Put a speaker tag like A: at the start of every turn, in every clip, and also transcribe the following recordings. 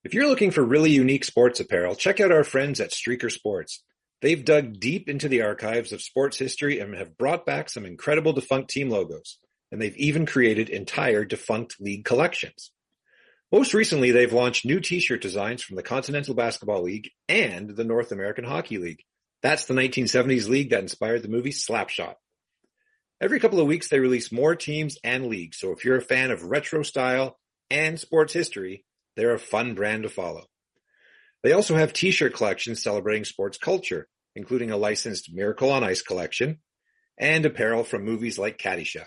A: If you're looking for really unique sports apparel, check out our friends at Streaker Sports. They've dug deep into the archives of sports history and have brought back some incredible defunct team logos. And they've even created entire defunct league collections. Most recently, they've launched new t-shirt designs from the Continental Basketball League and the North American Hockey League. That's the 1970s league that inspired the movie Slapshot. Every couple of weeks, they release more teams and leagues. So if you're a fan of retro style and sports history, they're a fun brand to follow. They also have t-shirt collections celebrating sports culture, including a licensed Miracle on Ice collection and apparel from movies like Caddyshack.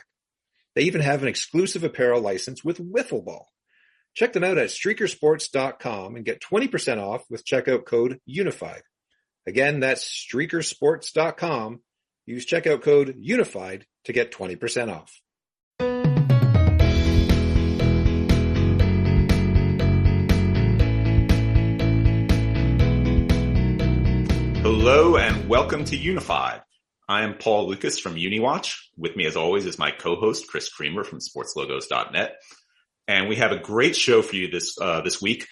A: They even have an exclusive apparel license with Wiffle Ball. Check them out at StreakerSports.com and get 20% off with checkout code UNIFIED. Again, that's StreakerSports.com. Use checkout code UNIFIED to get 20% off.
B: Hello and welcome to Unified. I am Paul Lukas from UniWatch. With me as always is my co-host Chris Creamer from SportsLogos.Net. And we have a great show for you this week.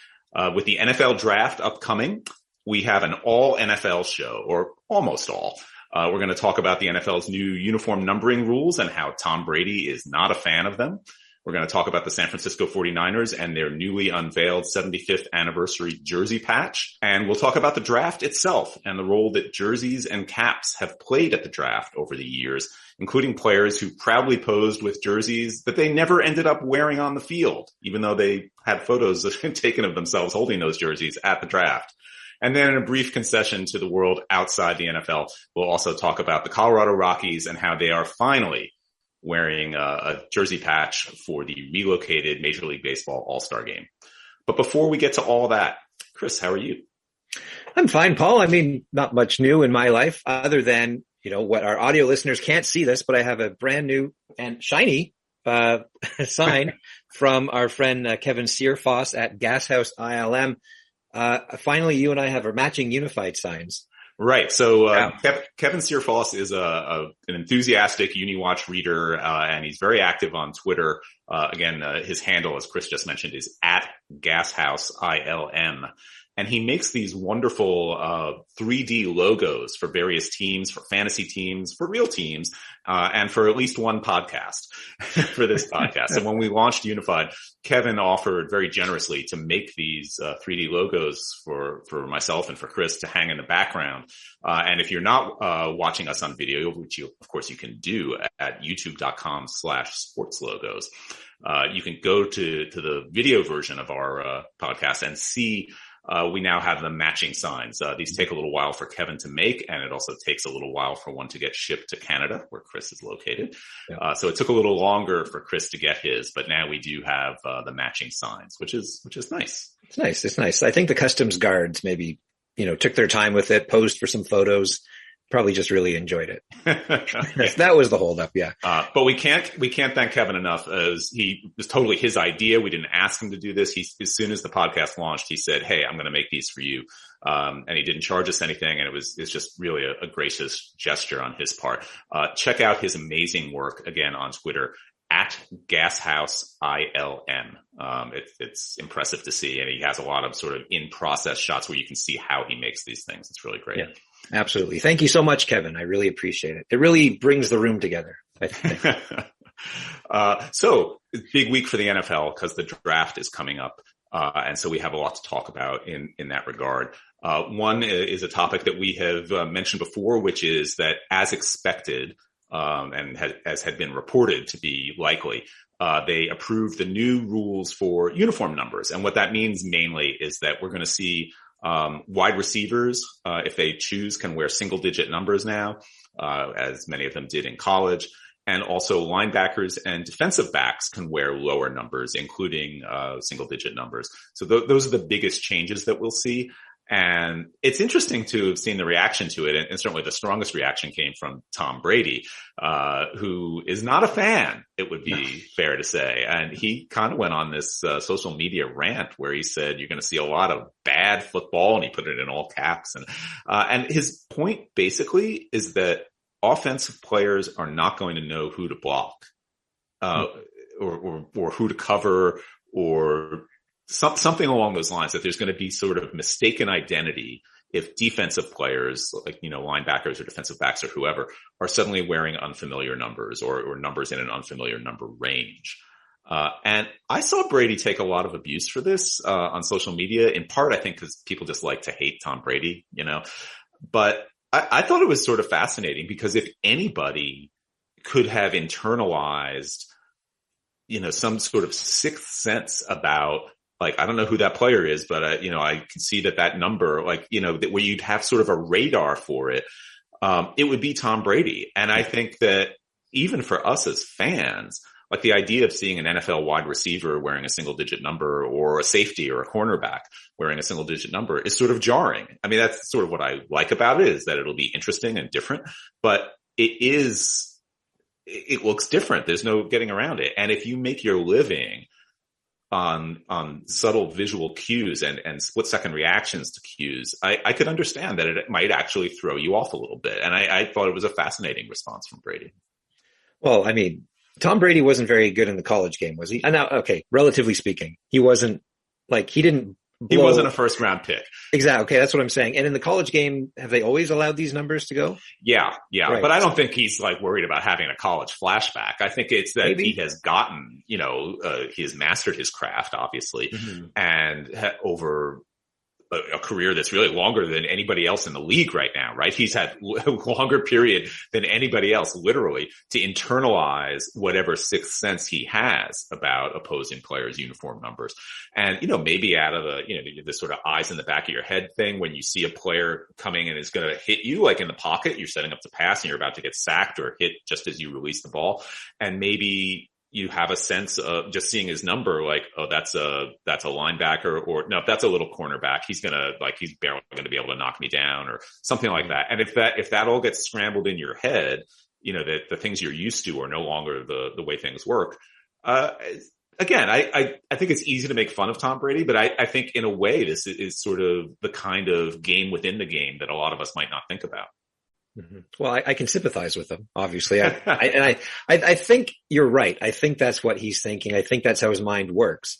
B: With the NFL draft upcoming, we have an all NFL show, or almost all. We're going to talk about the NFL's new uniform numbering rules and how Tom Brady is not a fan of them. We're going to talk about the San Francisco 49ers and their newly unveiled 75th anniversary jersey patch. And we'll talk about the draft itself and the role that jerseys and caps have played at the draft over the years, including players who proudly posed with jerseys that they never ended up wearing on the field, even though they had photos taken of themselves holding those jerseys at the draft. And then in a brief concession to the world outside the NFL, we'll also talk about the Colorado Rockies and how they are finally wearing a jersey patch for the relocated Major League Baseball All-Star Game. But before we get to all that, Chris, how are you?
A: I'm fine, Paul. I mean, not much new in my life other than, what our audio listeners can't see this, but I have a brand new and shiny sign from our friend Kevin Searfoss at Gashouse ILM. Finally, you and I have our matching unified signs.
B: Right. So Kevin Searfoss is an enthusiastic UniWatch reader, and he's very active on Twitter. Again, his handle, as Chris just mentioned, is at GasHouseILM. And he makes these wonderful 3D logos for various teams, for fantasy teams, for real teams, and for at least one podcast for this podcast. And when we launched Unified, Kevin offered very generously to make these 3D logos for myself and for Chris to hang in the background. And if you're not watching us on video, which of course you can do at youtube.com/sportslogos, you can go to the video version of our podcast and see we now have the matching signs. These take a little while for Kevin to make, and it also takes a little while for one to get shipped to Canada, where Chris is located. Yeah. So it took a little longer for Chris to get his, but now we do have the matching signs, which is nice.
A: It's nice. It's nice. I think the customs guards maybe, took their time with it, posed for some photos. Probably just really enjoyed it. That was the holdup, yeah.
B: But we can't thank Kevin enough, as he was totally his idea. We didn't ask him to do this. As soon as the podcast launched, he said, "Hey, I'm going to make these for you," and he didn't charge us anything. And it's just really a gracious gesture on his part. Check out his amazing work again on Twitter at GasHouseILM. It's impressive to see, and he has a lot of sort of in process shots where you can see how he makes these things. It's really great.
A: Yeah. Absolutely. Thank you so much, Kevin. I really appreciate it. It really brings the room together, I think.
B: So big week for the NFL because the draft is coming up. And so we have a lot to talk about in that regard. One is a topic that we have mentioned before, which is that as expected, and as had been reported to be likely, they approved the new rules for uniform numbers. And what that means mainly is that we're going to see wide receivers, if they choose, can wear single digit numbers now, as many of them did in college. And also linebackers and defensive backs can wear lower numbers, including single digit numbers. So those are the biggest changes that we'll see. And it's interesting to have seen the reaction to it. And certainly the strongest reaction came from Tom Brady, who is not a fan, it would be fair to say. And he kind of went on this social media rant where he said, you're going to see a lot of bad football. And he put it in all caps. And his point basically is that offensive players are not going to know who to block, or who to cover, or something along those lines, that there's going to be sort of mistaken identity if defensive players, like, linebackers or defensive backs or whoever, are suddenly wearing unfamiliar numbers or numbers in an unfamiliar number range. And I saw Brady take a lot of abuse for this on social media, in part, I think, because people just like to hate Tom Brady, but I thought it was sort of fascinating, because if anybody could have internalized, some sort of sixth sense about, like, I don't know who that player is, but, I can see that number, like, that where you'd have sort of a radar for it, it would be Tom Brady. And I think that even for us as fans, like, the idea of seeing an NFL wide receiver wearing a single digit number, or a safety or a cornerback wearing a single digit number, is sort of jarring. I mean, that's sort of what I like about it, is that it'll be interesting and different, but it looks different. There's no getting around it. And if you make your living on subtle visual cues and split second reactions to cues, I could understand that it might actually throw you off a little bit. And I thought it was a fascinating response from Brady.
A: Well, I mean, Tom Brady wasn't very good in the college game, was he? Now, okay, relatively speaking, he wasn't, like, he wasn't
B: a first round pick.
A: Exactly. Okay, that's what I'm saying. And in the college game, have they always allowed these numbers to go?
B: Yeah.
A: Right.
B: But I don't think he's, like, worried about having a college flashback. I think it's that
A: Maybe.
B: he has gotten, he has mastered his craft, obviously, and over a career that's really longer than anybody else in the league right now, right? He's had a longer period than anybody else, literally, to internalize whatever sixth sense he has about opposing players' uniform numbers. And, maybe out of the sort of eyes in the back of your head thing, when you see a player coming and is going to hit you, like in the pocket, you're setting up to pass and you're about to get sacked or hit just as you release the ball. And maybe you have a sense of just seeing his number, like, oh, that's a linebacker, or no, if that's a little cornerback, he's barely going to be able to knock me down, or something like that. And if that all gets scrambled in your head, that the things you're used to are no longer the way things work. Again, I think it's easy to make fun of Tom Brady, but I think in a way this is sort of the kind of game within the game that a lot of us might not think about.
A: Mm-hmm. Well, I can sympathize with him, obviously. I think you're right. I think that's what he's thinking. I think that's how his mind works.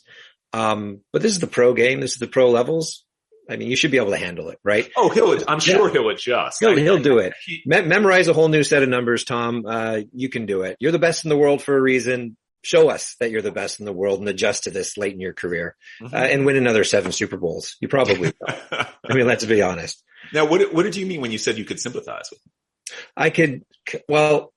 A: But this is the pro game. This is the pro levels. I mean, you should be able to handle it, right?
B: Oh, I'm sure he'll adjust.
A: He'll do it. Memorize a whole new set of numbers, Tom. You can do it. You're the best in the world for a reason. Show us that you're the best in the world and adjust to this late in your career, and win another 7 Super Bowls. You probably will. I mean, let's be honest.
B: Now, what did you mean when you said you could sympathize with him?
A: I could, well,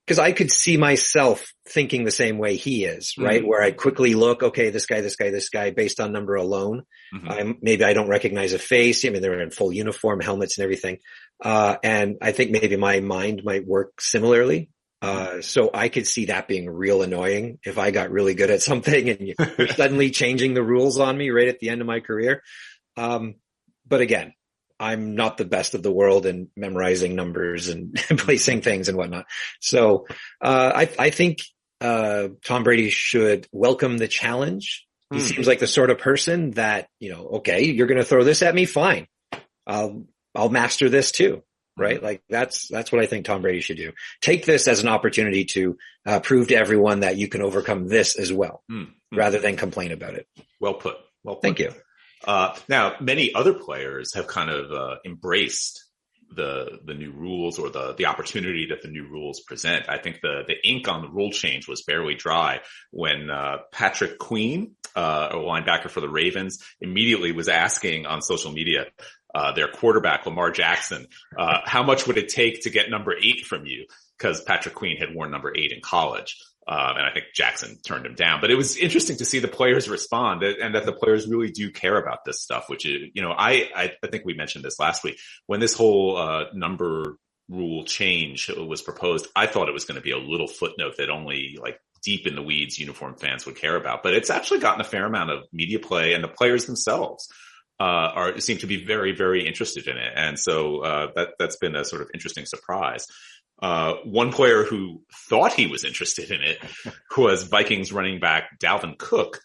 A: because I could see myself thinking the same way he is, right? Where I quickly look, okay, this guy, based on number alone. Maybe I don't recognize a face. I mean, they're in full uniform, helmets and everything. And I think maybe my mind might work similarly. So I could see that being real annoying if I got really good at something and you're suddenly changing the rules on me right at the end of my career. But again, I'm not the best of the world in memorizing numbers and placing things and whatnot. So, I think, Tom Brady should welcome the challenge. He seems like the sort of person that, okay, you're going to throw this at me. Fine. I'll master this too. Right? Like that's what I think Tom Brady should do. Take this as an opportunity to, prove to everyone that you can overcome this as well, rather than complain about it.
B: Well put.
A: Thank you.
B: Now, many other players have kind of embraced the new rules, or the opportunity that the new rules present. I think the ink on the rule change was barely dry when Patrick Queen, a linebacker for the Ravens, immediately was asking on social media their quarterback, Lamar Jackson, how much would it take to get number 8 from you? Because Patrick Queen had worn number 8 in college. And I think Jackson turned him down, but it was interesting to see the players respond, and that the players really do care about this stuff, which is, I think we mentioned this last week when this whole, number rule change was proposed. I thought it was going to be a little footnote that only, like, deep in the weeds uniform fans would care about, but it's actually gotten a fair amount of media play, and the players themselves seem to be very, very interested in it. And so, that's been a sort of interesting surprise. One player who thought he was interested in it was Vikings running back Dalvin Cook,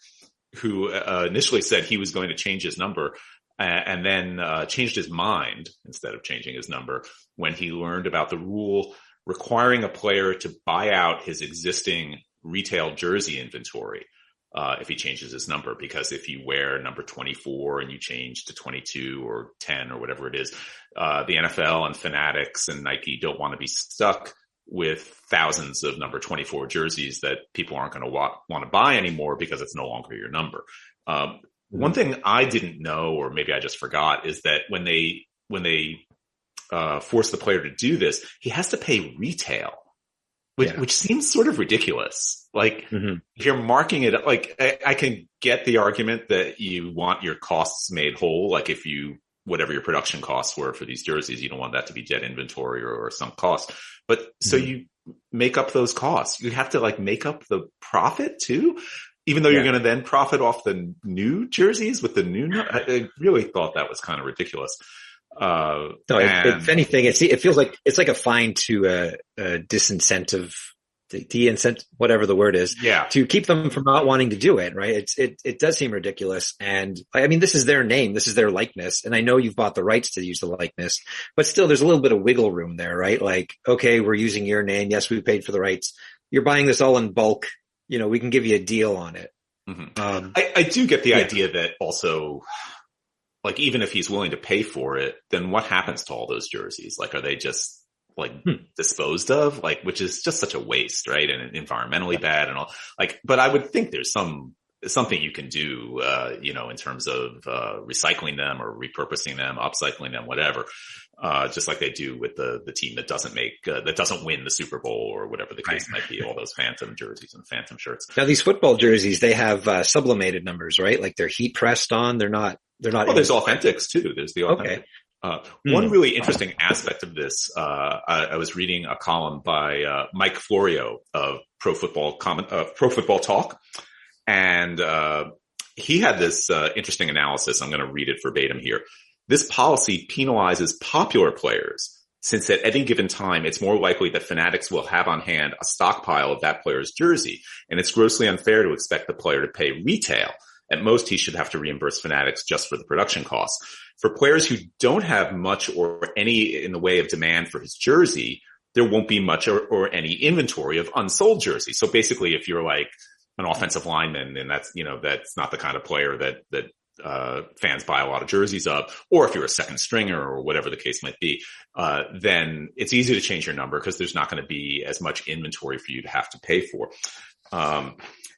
B: who initially said he was going to change his number and then changed his mind instead of changing his number when he learned about the rule requiring a player to buy out his existing retail jersey inventory if he changes his number, because if you wear number 24 and you change to 22 or 10 or whatever it is, the NFL and Fanatics and Nike don't want to be stuck with thousands of number 24 jerseys that people aren't going to want to buy anymore because it's no longer your number. One thing I didn't know, or maybe I just forgot, is that when they force the player to do this, he has to pay retail. Which seems sort of ridiculous. Like, if you're marking it, like, I can get the argument that you want your costs made whole. Like, if whatever your production costs were for these jerseys, you don't want that to be jet inventory or some cost. But so you make up those costs. You have to like make up the profit too, even though you're going to then profit off the new jerseys with the new. I really thought that was kind of ridiculous.
C: If anything, it feels like it's like a fine to a disincentive, de-incent, whatever the word is, to keep them from not wanting to do it. Right? It does seem ridiculous, and I mean, this is their name, this is their likeness, and I know you've bought the rights to use the likeness, but still, there's a little bit of wiggle room there, right? Like, okay, we're using your name. Yes, we paid for the rights. You're buying this all in bulk. You know, we can give you a deal on it.
B: I do get the idea that also, like, even if he's willing to pay for it, then what happens to all those jerseys? Like, are they just like disposed of? Like, which is just such a waste, right? And environmentally bad and all. Like, but I would think there's something you can do, in terms of recycling them or repurposing them, upcycling them, whatever. Just like they do with the team that doesn't win the Super Bowl or whatever the case might be, all those phantom jerseys and phantom shirts.
C: Now, these football jerseys, they have sublimated numbers, right? Like, they're heat pressed on. They're not.
B: Well, there's authentics too. There's the authentic. Okay. One really interesting aspect of this, I was reading a column by Mike Florio of Pro Football Talk, and he had this interesting analysis. I'm going to read it verbatim here. This policy penalizes popular players, since at any given time, it's more likely that Fanatics will have on hand a stockpile of that player's jersey, and it's grossly unfair to expect the player to pay retail. At most, he should have to reimburse Fanatics just for the production costs. For players who don't have much or any in the way of demand for his jersey, there won't be much or any inventory of unsold jerseys. So basically, if you're like an offensive lineman, and that's not the kind of player that fans buy a lot of jerseys of, or if you're a second stringer or whatever the case might be, then it's easy to change your number because there's not going to be as much inventory for you to have to pay for.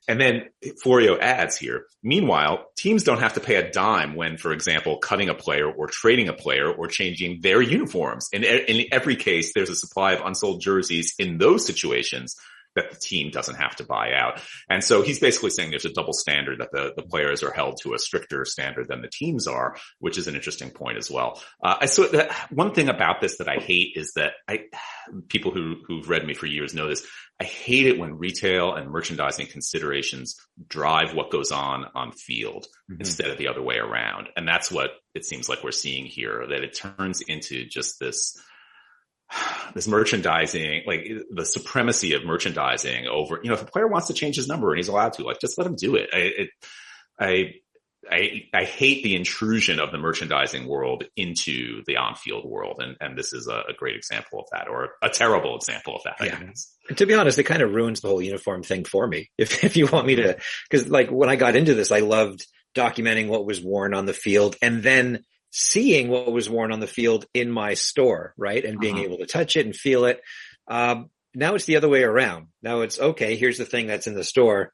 B: And then Florio adds here, meanwhile, teams don't have to pay a dime when, for example, cutting a player or trading a player or changing their uniforms. In every case, there's a supply of unsold jerseys in those situations that the team doesn't have to buy out. And so he's basically saying there's a double standard, that the players are held to a stricter standard than the teams are, which is an interesting point as well. One thing about this that I hate is that people who've read me for years know this. I hate it when retail and merchandising considerations drive what goes on field instead of the other way around. And that's what it seems like we're seeing here, that it turns into just this merchandising, like the supremacy of merchandising over, if a player wants to change his number and he's allowed to, like, just let him do it. I hate the intrusion of the merchandising world into the on-field world. And this is a great example of that, or a terrible example of that. I guess.
C: To be honest, it kind of ruins the whole uniform thing for me. If you want me to, because like when I got into this, I loved documenting what was worn on the field and then seeing what was worn on the field in my store, right? And being able to touch it and feel it. Now it's the other way around. Now it's, okay, here's the thing that's in the store.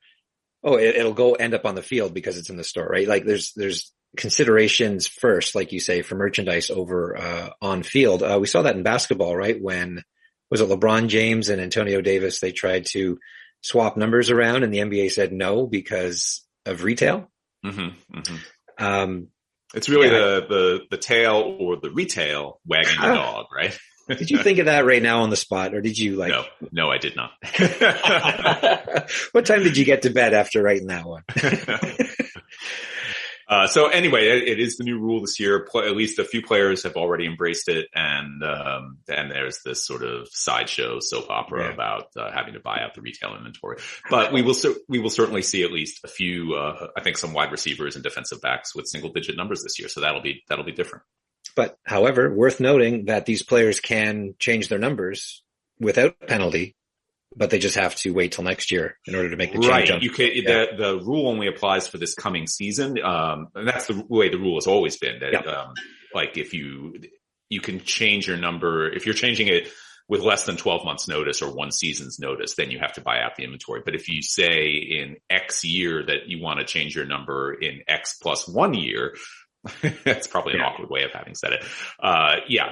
C: Oh, it'll end up on the field because it's in the store, right? Like there's considerations first, like you say, for merchandise over on field. We saw that in basketball, right? When was it LeBron James and Antonio Davis? They tried to swap numbers around, and the NBA said no because of retail.
B: It's really the tail or the retail wagging the dog, right?
C: Did you think of that right now on the spot, or did you like?
B: No, I did not.
C: What time did you get to bed after writing that one?
B: So anyway, it is the new rule this year. At least a few players have already embraced it, and there's this sort of sideshow soap opera about having to buy out the retail inventory. But we will certainly see at least a few, I think, some wide receivers and defensive backs with single-digit numbers this year. So that'll be different.
C: But however, worth noting that these players can change their numbers without penalty but they just have to wait till next year in order to make the change.
B: Right. The rule only applies for this coming season. And that's the way the rule has always been that, like if you can change your number, if you're changing it with less than 12 months notice or one season's notice, then you have to buy out the inventory. But if you say in X year that you want to change your number in X plus 1 year, that's probably an awkward way of having said it.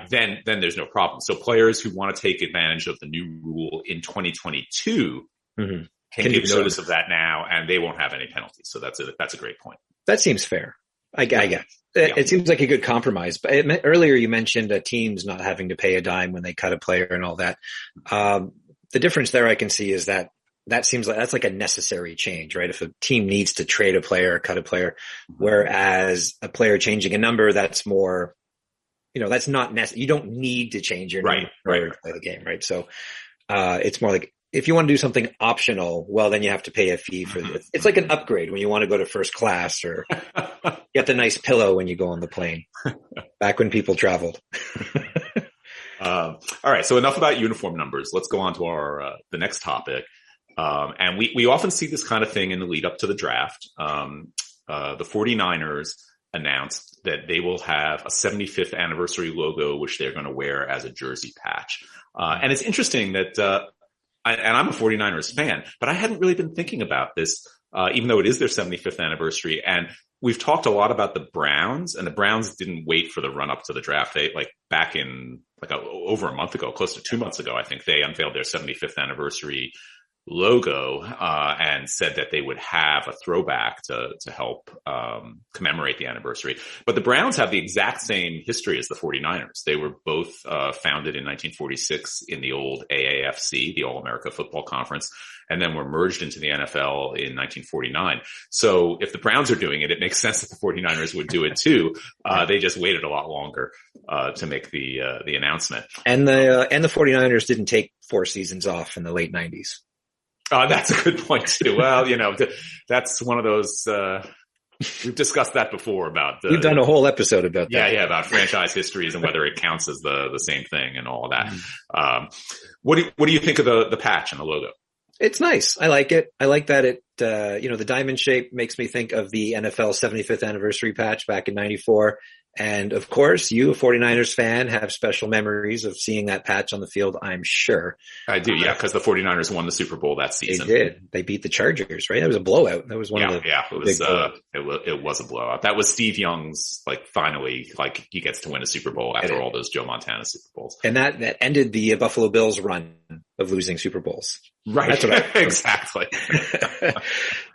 B: Then there's no problem. So players who want to take advantage of the new rule in 2022 can give notice of that now, and they won't have any penalties. So that's a great point. That
C: seems fair. I guess. It seems like a good compromise. But earlier you mentioned teams not having to pay a dime when they cut a player and all that. The difference there I can see is that seems like that's like a necessary change, right? If a team needs to trade a player or cut a player, whereas a player changing a number, that's more, that's not necessary. You don't need to change your number to play the game, right? So it's more like if you want to do something optional, well, then you have to pay a fee for this. It's like an upgrade when you want to go to first class or get the nice pillow when you go on the plane. Back when people traveled.
B: All right. So enough about uniform numbers. Let's go on to the next topic. And we often see this kind of thing in the lead up to the draft. The 49ers announced that they will have a 75th anniversary logo, which they're going to wear as a jersey patch. And it's interesting that, and I'm a 49ers fan, but I hadn't really been thinking about this, even though it is their 75th anniversary. And we've talked a lot about the Browns, and the Browns didn't wait for the run up to the draft. They back in over a month ago, close to 2 months ago, I think they unveiled their 75th anniversary logo, and said that they would have a throwback to help, commemorate the anniversary. But the Browns have the exact same history as the 49ers. They were both, founded in 1946 in the old AAFC, the All-America Football Conference, and then were merged into the NFL in 1949. So if the Browns are doing it, it makes sense that the 49ers would do it too. They just waited a lot longer, to make the announcement.
C: And the 49ers didn't take 4 seasons off in the late 90s.
B: That's a good point too. Well, that's one of those, we've discussed that before about
C: we've done a whole episode about that.
B: Yeah, about franchise histories and whether it counts as the same thing and all of that. What do you think of the patch and the logo?
C: It's nice. I like it. I like that it, the diamond shape makes me think of the NFL 75th anniversary patch back in 94. And of course, you, a 49ers fan, have special memories of seeing that patch on the field, I'm sure.
B: I do, yeah, because the 49ers won the Super Bowl that season.
C: They did. They beat the Chargers, right? That was a blowout. That was one of the
B: it was a blowout. That was Steve Young's, finally, he gets to win a Super Bowl after all those Joe Montana Super Bowls.
C: And that ended the Buffalo Bills run of losing Super Bowls.
B: Right. That's what exactly.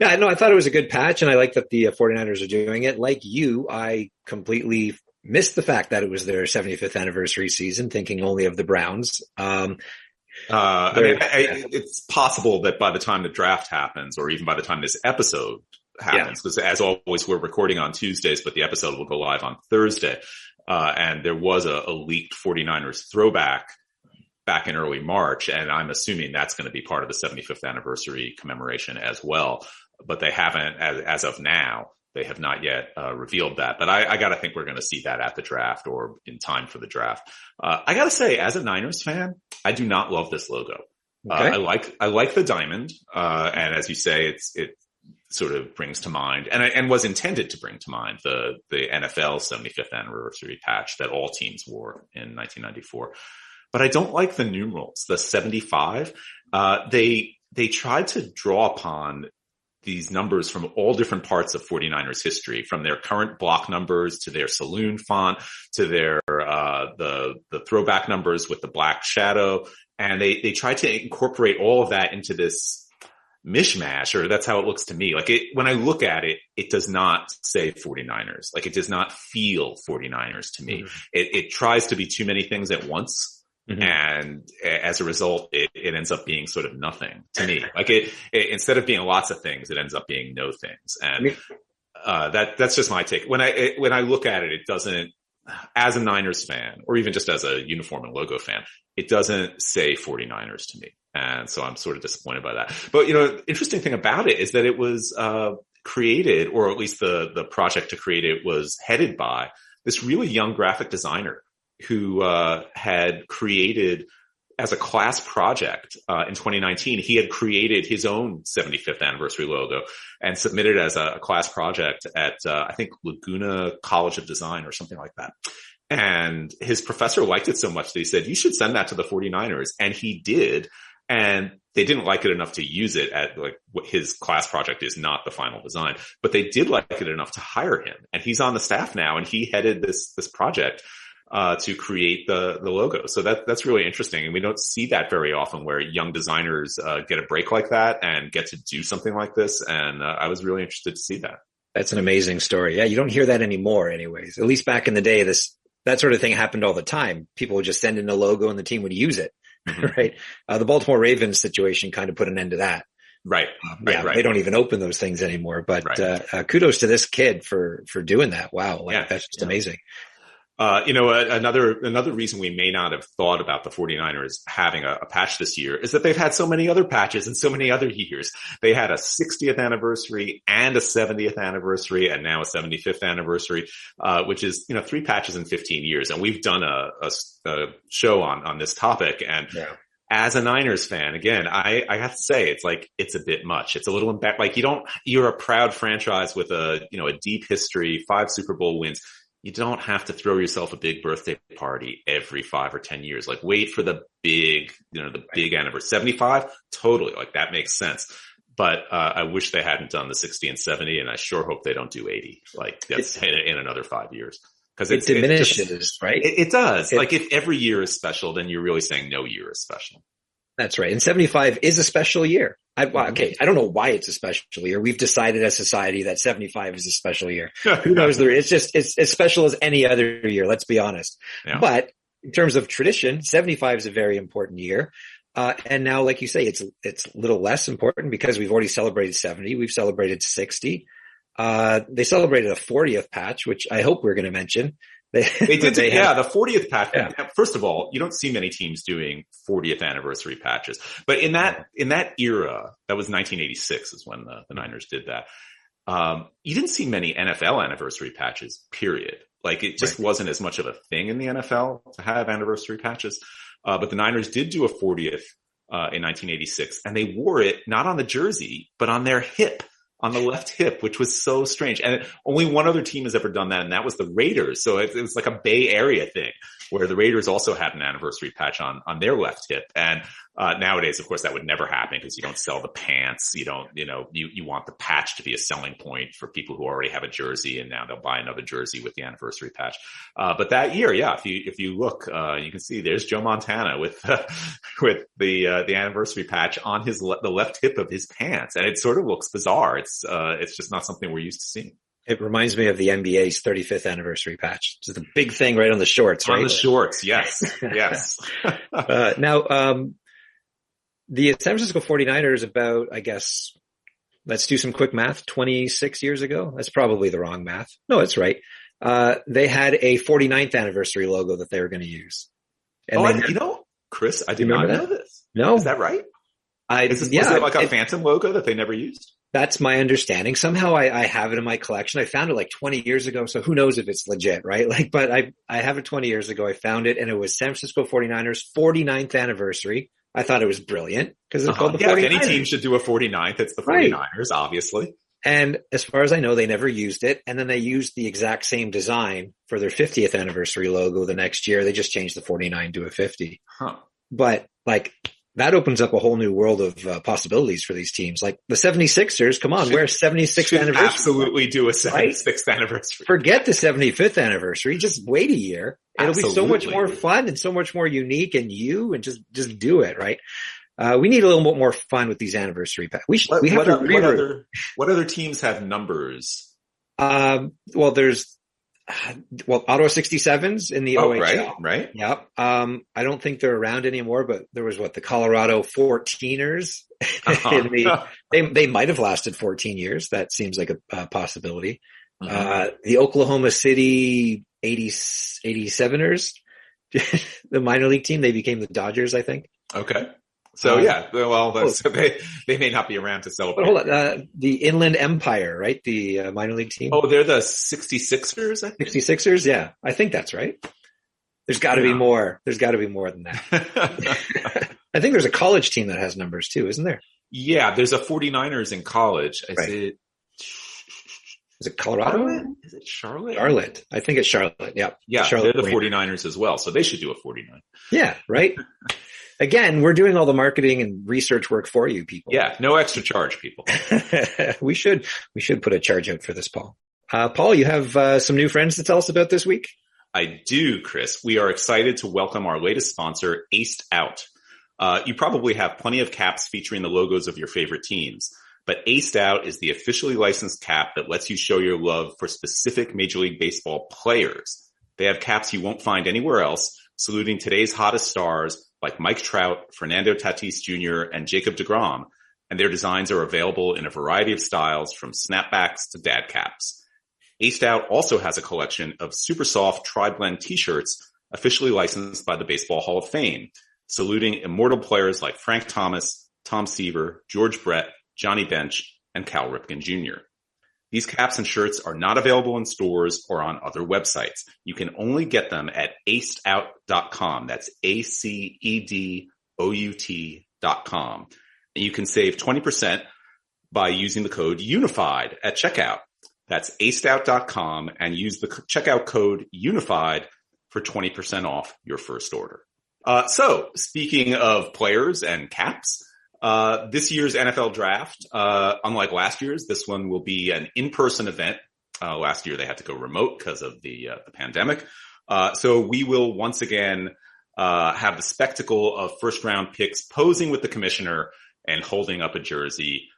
C: Yeah, no, I thought it was a good patch, and I like that the 49ers are doing it. Like you, I completely missed the fact that it was their 75th anniversary season, thinking only of the Browns.
B: It's possible that by the time the draft happens, or even by the time this episode happens, because as always, we're recording on Tuesdays, but the episode will go live on Thursday. And there was a leaked 49ers throwback back in early March, and I'm assuming that's going to be part of the 75th anniversary commemoration as well. But they haven't, as of now, they have not yet revealed that. But I got to think we're going to see that at the draft or in time for the draft. I got to say, as a Niners fan, I do not love this logo. Okay. I like the diamond, and as you say, it sort of brings to mind, and was intended to bring to mind the NFL 75th anniversary patch that all teams wore in 1994. But I don't like the numerals, the 75. They tried to draw upon these numbers from all different parts of 49ers history, from their current block numbers to their saloon font to their the throwback numbers with the black shadow. And they tried to incorporate all of that into this mishmash, or that's how it looks to me. When I look at it, it does not say 49ers. It does not feel 49ers to me. Mm-hmm. It tries to be too many things at once. Mm-hmm. And as a result, it ends up being sort of nothing to me. Instead of being lots of things, it ends up being no things. And, that's just my take. When I look at it, it doesn't, as a Niners fan, or even just as a uniform and logo fan, it doesn't say 49ers to me. And so I'm sort of disappointed by that. But, interesting thing about it is that it was, created, or at least the project to create it was headed by this really young graphic designer who had created, as a class project in 2019, he had created his own 75th anniversary logo and submitted as a class project at, I think, Laguna College of Design or something like that. And his professor liked it so much that he said, you should send that to the 49ers. And he did. And they didn't like it enough to use it at like what his class project is not the final design, but they did like it enough to hire him. And he's on the staff now, and he headed this project to create the logo. So that's really interesting. And we don't see that very often where young designers get a break like that and get to do something like this. And I was really interested to see that.
C: That's an amazing story. Yeah, you don't hear that anymore anyways. At least back in the day, that sort of thing happened all the time. People would just send in a logo and the team would use it. Mm-hmm. Right. The Baltimore Ravens situation kind of put an end to that.
B: Right.
C: They don't even open those things anymore, but, kudos to this kid for doing that. Wow. That's just amazing.
B: Another reason we may not have thought about the 49ers having a patch this year is that they've had so many other patches in so many other years. They had a 60th anniversary and a 70th anniversary and now a 75th anniversary, which is, 3 patches in 15 years. And we've done a show on this topic. And as a Niners fan, again, I have to say, it's a bit much. It's a little you're a proud franchise with a deep history, 5 Super Bowl wins. You don't have to throw yourself a big birthday party every 5 or 10 years. Like, wait for the big anniversary. 75, totally. Like, that makes sense. But I wish they hadn't done the 60 and 70, and I sure hope they don't do 80. Like, that's in another 5 years. Because
C: it diminishes, right?
B: It does. Like, if every year is special, then you're really saying no year is special.
C: That's right. And 75 is a special year. I don't know why it's a special year. We've decided as society that 75 is a special year. Who knows? It's as special as any other year. Let's be honest. Yeah. But in terms of tradition, 75 is a very important year. And now, like you say, it's a little less important because we've already celebrated 70. We've celebrated 60. They celebrated a 40th patch, which I hope we're going to mention.
B: They did. The 40th patch. Yeah. First of all, you don't see many teams doing 40th anniversary patches, but in that era, that was 1986 is when the Niners did that. You didn't see many NFL anniversary patches, period. Like, it just wasn't as much of a thing in the NFL to have anniversary patches. But the Niners did do a 40th, in 1986, and they wore it not on the jersey, but on their hip. On the left hip, which was so strange. And only one other team has ever done that, and that was the Raiders. So it was like a Bay Area thing where the Raiders also had an anniversary patch on their left hip. And nowadays, of course, that would never happen because you don't sell the pants. You don't, you want the patch to be a selling point for people who already have a jersey, and now they'll buy another jersey with the anniversary patch. But that year, if you look, you can see there's Joe Montana with the anniversary patch on the left hip of his pants, and it sort of looks bizarre. It's just not something we're used to seeing.
C: It reminds me of the NBA's 35th anniversary patch. It's the big thing right on the shorts, right?
B: On the shorts, yes, yes.
C: Now, the San Francisco 49ers about, I guess, let's do some quick math, 26 years ago. That's probably the wrong math. No, it's right. They had a 49th anniversary logo that they were going to use. And
B: Chris, I did not know this.
C: No.
B: Is that right? Was it like a phantom logo that they never used?
C: That's my understanding. Somehow I have it in my collection. I found it like 20 years ago. So who knows if it's legit, right? But I have it 20 years ago. I found it, and it was San Francisco 49ers 49th anniversary. I thought it was brilliant because it's called the 49ers.
B: If any team should do a 49th, it's the 49ers, obviously.
C: And as far as I know, they never used it. And then they used the exact same design for their 50th anniversary logo the next year. They just changed the 49 to a 50.
B: Huh.
C: But that opens up a whole new world of possibilities for these teams. Like the 76ers, come on, we're 76th anniversary.
B: Absolutely do a 76th anniversary.
C: Forget the 75th anniversry. Just wait a year. It'll be so much more fun and so much more unique and just do it, right? We need a little bit more fun with these anniversary packs.
B: What other teams have numbers?
C: Auto 67s in the OHL.
B: Right.
C: Yep. I don't think they're around anymore, but there was the Colorado 14ers. They might have lasted 14 years. That seems like a possibility. The Oklahoma City 87ers, the minor league team, they became the Dodgers, I think.
B: Okay. So they may not be around to celebrate.
C: But hold on, the Inland Empire, right? The minor league team.
B: Oh, they're the 66ers, I think.
C: 66ers, yeah. I think that's right. There's got to be more. There's got to be more than that. I think there's a college team that has numbers too, isn't there?
B: Yeah, there's a 49ers in college.
C: Is it Colorado?
B: Charlotte? Is it Charlotte?
C: Charlotte. I think it's Charlotte. Yeah.
B: Yeah,
C: Charlotte
B: they're the 49ers as well, so they should do a 49.
C: Yeah, right? Again, we're doing all the marketing and research work for you people.
B: Yeah, no extra charge, people.
C: We should put a charge out for this, Paul. Paul, you have some new friends to tell us about this week?
B: I do, Chris. We are excited to welcome our latest sponsor, Aced Out. You probably have plenty of caps featuring the logos of your favorite teams, but Aced Out is the officially licensed cap that lets you show your love for specific Major League Baseball players. They have caps you won't find anywhere else, saluting today's hottest stars like Mike Trout, Fernando Tatis Jr., and Jacob deGrom, and their designs are available in a variety of styles from snapbacks to dad caps. Aced Out also has a collection of super soft tri-blend t-shirts officially licensed by the Baseball Hall of Fame, saluting immortal players like Frank Thomas, Tom Seaver, George Brett, Johnny Bench, and Cal Ripken Jr. These caps and shirts are not available in stores or on other websites. You can only get them at acedout.com. That's ACEDOUT.com. And you can save 20% by using the code UNIFIED at checkout. That's acedout.com and use the checkout code UNIFIED for 20% off your first order. So speaking of players and caps, this year's NFL draft, unlike last year's, this one will be an in-person event. Last year they had to go remote because of the pandemic. So we will once again, have the spectacle of first round picks posing with the commissioner and holding up a jersey,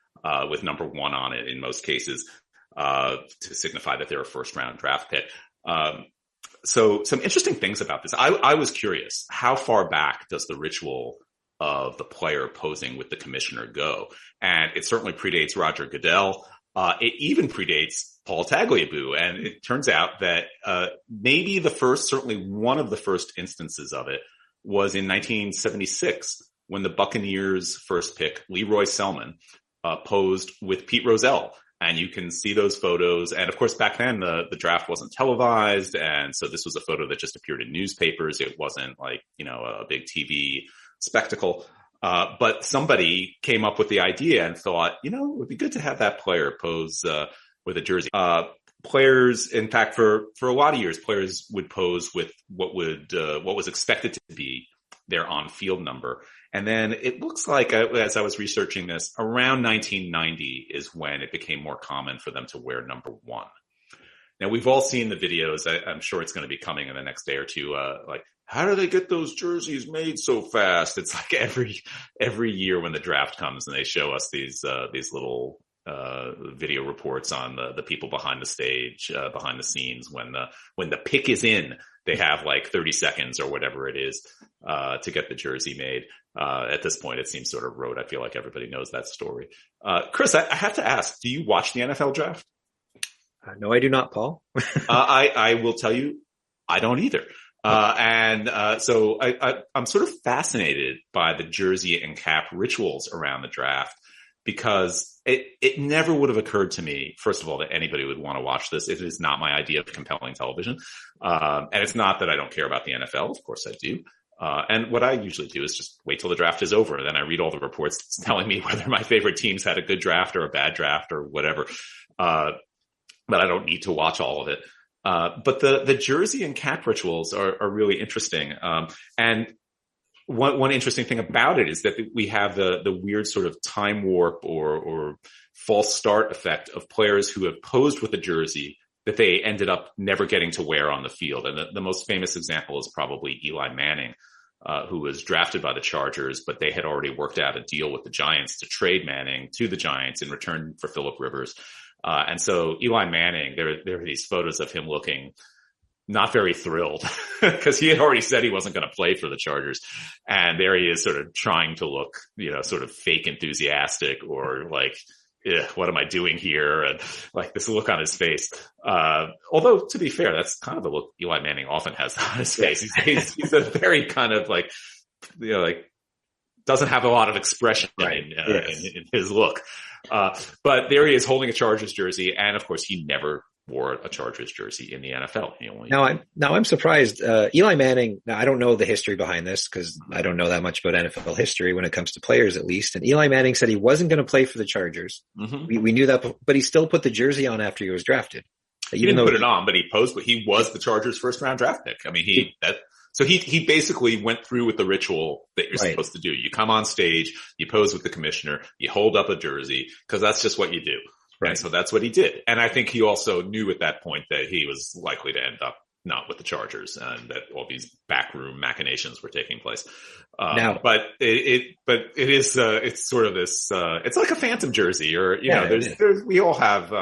B: with number 1 on it in most cases, to signify that they're a first round draft pick. So some interesting things about this. I was curious, how far back does the ritual of the player posing with the commissioner go? And it certainly predates Roger Goodell. It even predates Paul Tagliabue. And it turns out that, maybe certainly one of the first instances of it was in 1976 when the Buccaneers first pick, Leroy Selman, posed with Pete Rozelle. And you can see those photos. And of course, back then the draft wasn't televised. And so this was a photo that just appeared in newspapers. It wasn't like, a big TV spectacle. But somebody came up with the idea and thought, it would be good to have that player pose, with a jersey. Players, in fact, for a lot of years, players would pose with what was expected to be their on-field number. And then it looks like, as I was researching this, around 1990 is when it became more common for them to wear number 1. Now, we've all seen the videos. I'm sure it's going to be coming in the next day or two. Like, how do they get those jerseys made so fast? It's like every year when the draft comes and they show us these little video reports on the people behind the stage, behind the scenes when the pick is in. They have like 30 seconds or whatever it is, to get the jersey made. At this point, it seems sort of rote. I feel like everybody knows that story. Chris, I have to ask, do you watch the NFL draft?
C: No, I do not, Paul.
B: I will tell you, I don't either. So I'm sort of fascinated by the jersey and cap rituals around the draft, because it never would have occurred to me, first of all, that anybody would want to watch this. It is not my idea of compelling television. And it's not that I don't care about the NFL. Of course I do. And what I usually do is just wait till the draft is over. Then I read all the reports telling me whether my favorite teams had a good draft or a bad draft or whatever. But I don't need to watch all of it. But the jersey and cap rituals are really interesting. And one interesting thing about it is that we have the weird sort of time warp or false start effect of players who have posed with a jersey that they ended up never getting to wear on the field. And the most famous example is probably Eli Manning, who was drafted by the Chargers, but they had already worked out a deal with the Giants to trade Manning to the Giants in return for Phillip Rivers. And so Eli Manning, there are these photos of him looking not very thrilled because he had already said he wasn't going to play for the Chargers. And there he is sort of trying to look, sort of fake enthusiastic or like, what am I doing here? And like this look on his face. Although to be fair, that's kind of the look Eli Manning often has on his face. He's a very kind of like, doesn't have a lot of expression in his look. But there he is holding a Chargers jersey. And of course he never wore a Chargers jersey in the NFL.
C: Now I'm surprised. Eli Manning. Now I don't know the history behind this because I don't know that much about NFL history when it comes to players, at least. And Eli Manning said he wasn't going to play for the Chargers. Mm-hmm. We knew that, but he still put the jersey on after he was drafted.
B: He didn't put it on, but he posed. But he was the Chargers' first round draft pick. I mean, he basically went through with the ritual that you're supposed to do. You come on stage, you pose with the commissioner, you hold up a jersey because that's just what you do. Right. And so that's what he did. And I think he also knew at that point that he was likely to end up not with the Chargers and that all these backroom machinations were taking place. But it's sort of this, it's like a phantom jersey or, we all have,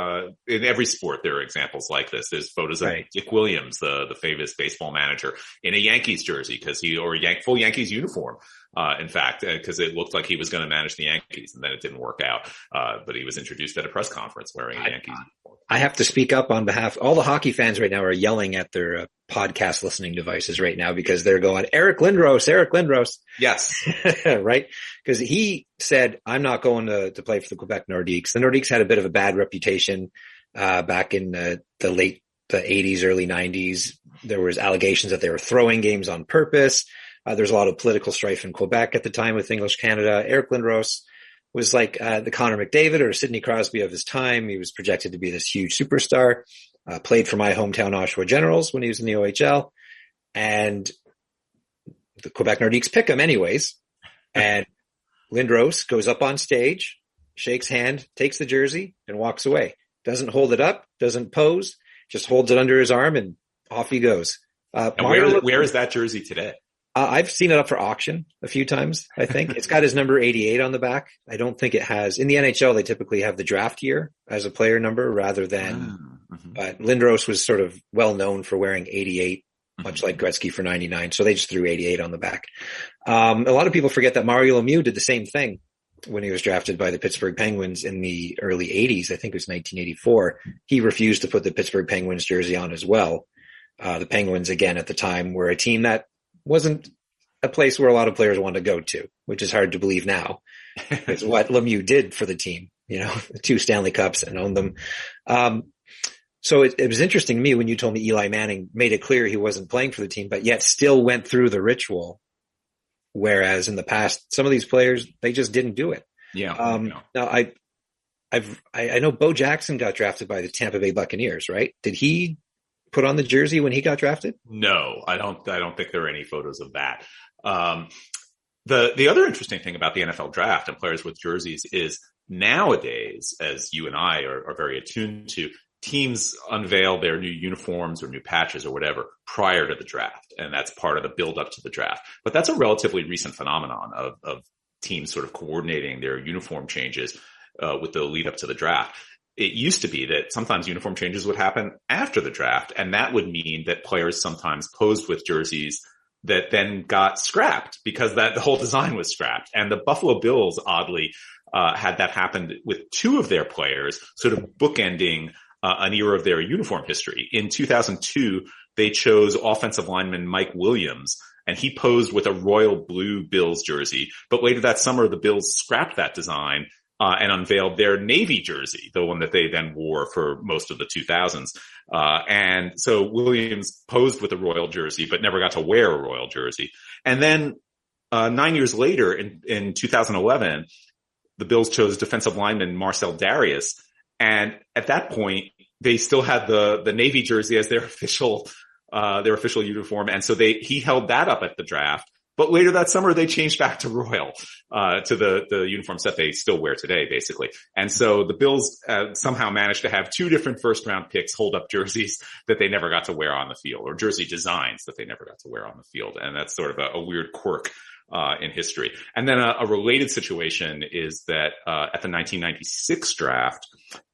B: in every sport, there are examples like this. There's photos of Dick Williams, the famous baseball manager in a Yankees jersey or full Yankees uniform. In fact, because it looked like he was going to manage the Yankees and then it didn't work out. But he was introduced at a press conference wearing a Yankees uniform.
C: I have to speak up on behalf. All the hockey fans right now are yelling at their podcast listening devices right now because they're going, Eric Lindros.
B: Yes.
C: Right. Because he said, I'm not going to play for the Quebec Nordiques. The Nordiques had a bit of a bad reputation, back in the 80s, early 90s. There was allegations that they were throwing games on purpose. There's a lot of political strife in Quebec at the time with English Canada. Eric Lindros was like the Connor McDavid or Sidney Crosby of his time. He was projected to be this huge superstar, played for my hometown Oshawa Generals when he was in the OHL. And the Quebec Nordiques pick him anyways. And Lindros goes up on stage, shakes hand, takes the jersey, and walks away. Doesn't hold it up, doesn't pose, just holds it under his arm, and off he goes.
B: And where is that jersey today?
C: I've seen it up for auction a few times, I think. It's got his number 88 on the back. I don't think it has. In the NHL, they typically have the draft year as a player number rather than but Lindros was sort of well known for wearing 88, much like Gretzky for 99. So they just threw 88 on the back. A lot of people forget that Mario Lemieux did the same thing when he was drafted by the Pittsburgh Penguins in the early 80s. I think it was 1984. He refused to put the Pittsburgh Penguins jersey on as well. The Penguins, again, at the time, were a team that wasn't a place where a lot of players wanted to go to, which is hard to believe now. It's what Lemieux did for the team, 2 Stanley Cups and owned them. So it was interesting to me when you told me Eli Manning made it clear he wasn't playing for the team, but yet still went through the ritual. Whereas in the past, some of these players, they just didn't do it.
B: Yeah.
C: Now I know Bo Jackson got drafted by the Tampa Bay Buccaneers, right? Did he put on the jersey when he got drafted?
B: No, I don't think there are any photos of that. The other interesting thing about the NFL draft and players with jerseys is nowadays, as you and I are very attuned to, teams unveil their new uniforms or new patches or whatever prior to the draft. And that's part of the build up to the draft. But that's a relatively recent phenomenon of teams sort of coordinating their uniform changes with the lead up to the draft. It used to be that sometimes uniform changes would happen after the draft, and that would mean that players sometimes posed with jerseys that then got scrapped because the whole design was scrapped. And the Buffalo Bills, oddly, had that happen with 2 of their players, sort of bookending an era of their uniform history. In 2002, they chose offensive lineman Mike Williams, and he posed with a royal blue Bills jersey. But later that summer, the Bills scrapped that design and unveiled their Navy jersey, the one that they then wore for most of the 2000s. And so Williams posed with a royal jersey, but never got to wear a royal jersey. And then 9 years later, in 2011, the Bills chose defensive lineman Marcel Darius. And at that point, they still had the Navy jersey as their official uniform. And so he held that up at the draft. But later that summer, they changed back to royal, to the uniforms that they still wear today, basically. And so the Bills somehow managed to have 2 different first round picks hold up jerseys that they never got to wear on the field, or jersey designs that they never got to wear on the field. And that's sort of a weird quirk in history. And then a related situation is that at the 1996 draft,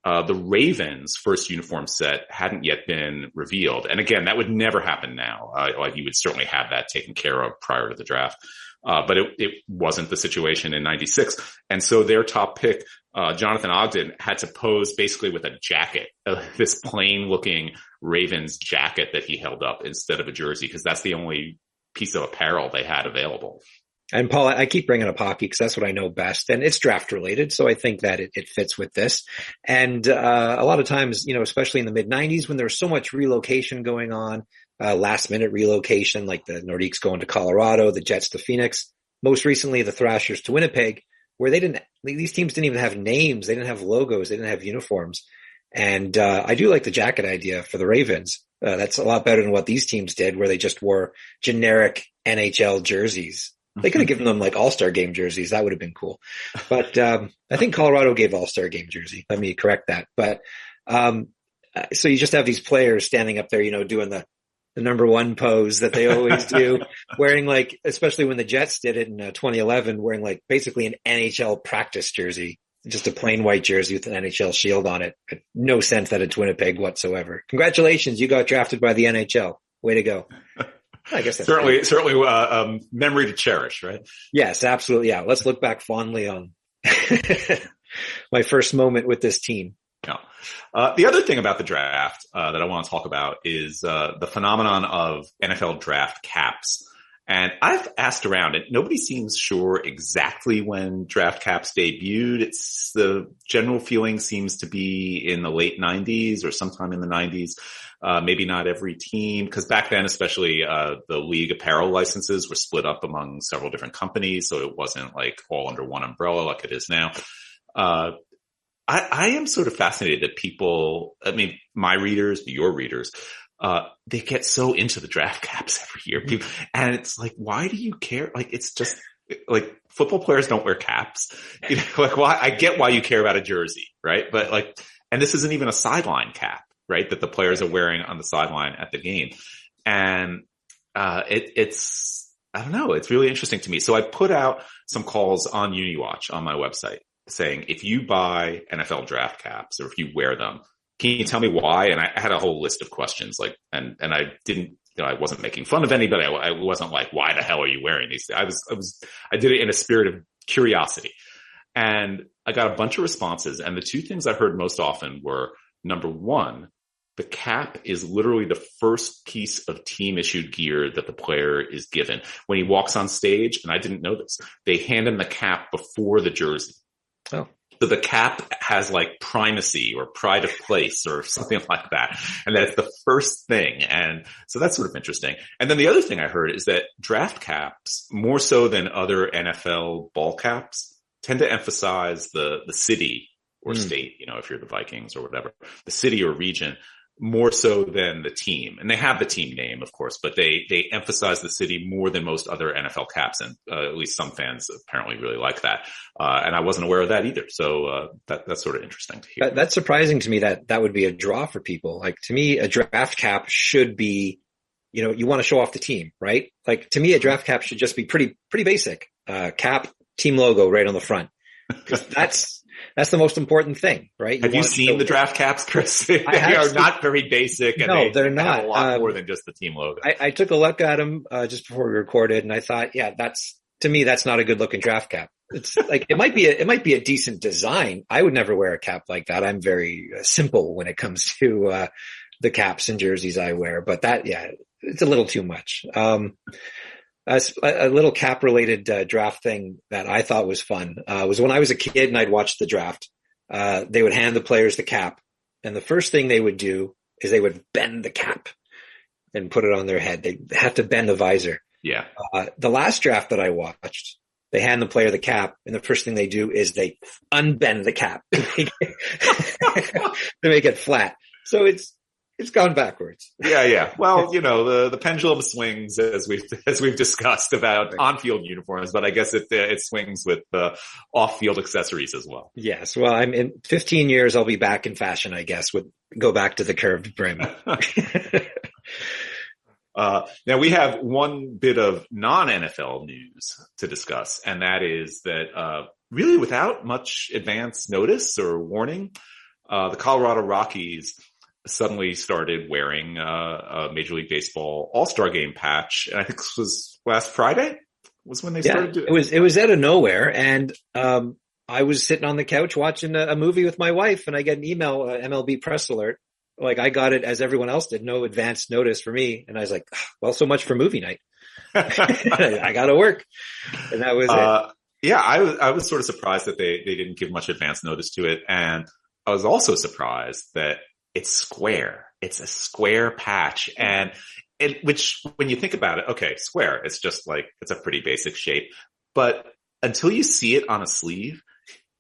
B: the Ravens' first uniform set hadn't yet been revealed. And again, that would never happen now. You would certainly have that taken care of prior to the draft. But it wasn't the situation in 96. And so their top pick, Jonathan Ogden, had to pose basically with a jacket, this plain looking Ravens jacket that he held up instead of a jersey, because that's the only piece of apparel they had available.
C: And Paul, I keep bringing up hockey because that's what I know best, and it's draft related. So I think that it fits with this. And, a lot of times, especially in the mid 90s when there was so much relocation going on, last minute relocation, like the Nordiques going to Colorado, the Jets to Phoenix, most recently the Thrashers to Winnipeg, where these teams didn't even have names. They didn't have logos. They didn't have uniforms. And, I do like the jacket idea for the Ravens. That's a lot better than what these teams did, where they just wore generic NHL jerseys. They could have given them like All-Star Game jerseys. That would have been cool. But I think Colorado gave All-Star Game jersey. Let me correct that. But so you just have these players standing up there, doing the number one pose that they always do, wearing like, especially when the Jets did it in 2011, wearing like basically an NHL practice jersey, just a plain white jersey with an NHL shield on it. No sense that it's Winnipeg whatsoever. Congratulations. You got drafted by the NHL. Way to go. I guess that's
B: certainly memory to cherish, right?
C: Yes, absolutely. Yeah. Let's look back fondly on my first moment with this team.
B: Yeah. The other thing about the draft that I want to talk about is the phenomenon of NFL draft caps. And I've asked around and nobody seems sure exactly when draft caps debuted. It's the general feeling seems to be in the late 90s or sometime in the 90s. Maybe not every team, because back then, especially, the league apparel licenses were split up among several different companies. So it wasn't like all under one umbrella like it is now. I am sort of fascinated that people, my readers, your readers, they get so into the draft caps every year. And it's like, why do you care? Like, it's just like football players don't wear caps. Like why? I get why you care about a jersey, right? But like, and this isn't even a sideline cap, right? That the players are wearing on the sideline at the game. And, it's, I don't know. It's really interesting to me. So I put out some calls on UniWatch on my website saying, if you buy NFL draft caps or if you wear them, can you tell me why? And I had a whole list of questions, like, and I didn't, I wasn't making fun of anybody. I wasn't like, why the hell are you wearing these? I did it in a spirit of curiosity, and I got a bunch of responses. And the two things I heard most often were, number one, the cap is literally the first piece of team issued gear that the player is given when he walks on stage. And I didn't know this. They hand him the cap before the jersey.
C: Oh.
B: So the cap has like primacy or pride of place or something like that. And that's the first thing. And so that's sort of interesting. And then the other thing I heard is that draft caps, more so than other NFL ball caps, tend to emphasize the city or state, if you're the Vikings or whatever, the city or region, more so than the team. And they have the team name, of course, but they emphasize the city more than most other NFL caps. And at least some fans apparently really like that. And I wasn't aware of that either. So that's sort of interesting to hear.
C: That's surprising to me that would be a draw for people. Like, to me, a draft cap should be, you want to show off the team, right? Like, to me, a draft cap should just be pretty basic. Cap, team logo right on the front. 'Cause that's the most important thing, right?
B: Have you seen the draft caps, Chris? They are not very basic. And
C: they're not.
B: Have a lot more than just the team logo.
C: I took a look at them just before we recorded, and I thought, yeah, to me, that's not a good looking draft cap. It's like, it might be a decent design. I would never wear a cap like that. I'm very simple when it comes to the caps and jerseys I wear, but it's a little too much. A little cap related draft thing that I thought was fun was when I was a kid and I'd watch the draft. They would hand the players the cap, and the first thing they would do is they would bend the cap and put it on their head. They have to bend the visor.
B: Yeah.
C: The last draft that I watched, they hand the player the cap, and the first thing they do is they unbend the cap to make it flat. So it's gone backwards.
B: Yeah. Well, the pendulum swings as we've discussed about on-field uniforms, but I guess it swings with off-field accessories as well.
C: Yes. Well, I'm in 15 years. I'll be back in fashion, I guess, go back to the curved brim.
B: Now we have one bit of non-NFL news to discuss, and that is that, really without much advance notice or warning, the Colorado Rockies suddenly started wearing a Major League Baseball All-Star Game patch. And I think this was last Friday was when they started doing it.
C: It was out of nowhere. And I was sitting on the couch watching a movie with my wife, and I get an email, MLB press alert. Like, I got it as everyone else did, no advance notice for me. And I was like, well, so much for movie night. I got to work. And that was it.
B: Yeah, I was sort of surprised that they didn't give much advance notice to it. And I was also surprised that it's square. It's a square patch. And which, when you think about it, okay, square, it's just like, it's a pretty basic shape. But until you see it on a sleeve,